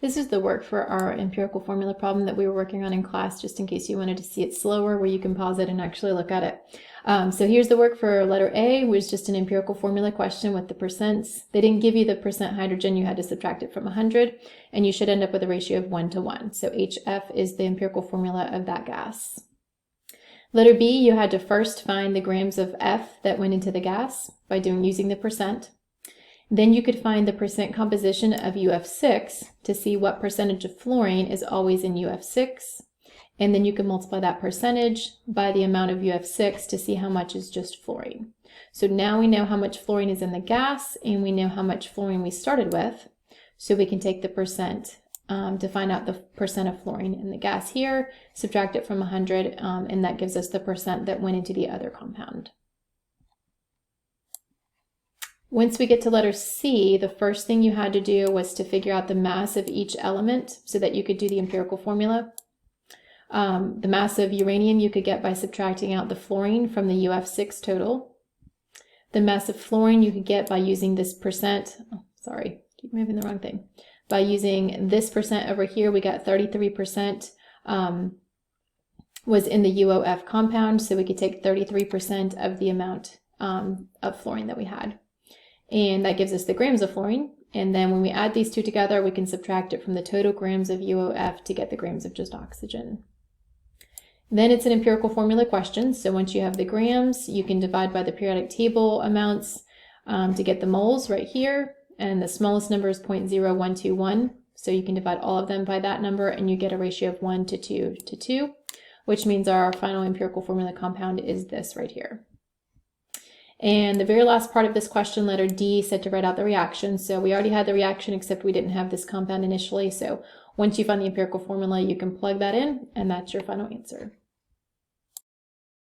This is the work for our empirical formula problem that we were working on in class, just in case you wanted to see it slower, where you can pause it and actually look at it. So here's the work for letter A, which is just an empirical formula question with the percents. They didn't give you the percent hydrogen, you had to subtract it from 100, and you should end up with a ratio of 1 to 1. So HF is the empirical formula of that gas. Letter B, you had to first find the grams of F that went into the gas by using the percent. Then you could find the percent composition of UF6 to see what percentage of fluorine is always in UF6. And then you can multiply that percentage by the amount of UF6 to see how much is just fluorine. So now we know how much fluorine is in the gas, and we know how much fluorine we started with. So we can take the percent to find out the percent of fluorine in the gas here, subtract it from 100, and that gives us the percent that went into the other compound. Once we get to letter C, the first thing you had to do was to figure out the mass of each element so that you could do the empirical formula. The mass of uranium you could get by subtracting out the fluorine from the UF6 total. The mass of fluorine you could get by using this percent, keep moving the wrong thing. By using this percent over here, we got 33% was in the UOF compound, so we could take 33% of the amount of fluorine that we had. And that gives us the grams of fluorine. And then when we add these two together, we can subtract it from the total grams of UOF to get the grams of just oxygen. Then it's an empirical formula question. So once you have the grams, you can divide by the periodic table amounts to get the moles right here. And the smallest number is 0.0121. So you can divide all of them by that number and you get a ratio of 1 to 2 to 2, which means our final empirical formula compound is this right here. And the very last part of this question, letter D, said to write out the reaction. So we already had the reaction, except we didn't have this compound initially. So once you find the empirical formula, you can plug that in, and that's your final answer.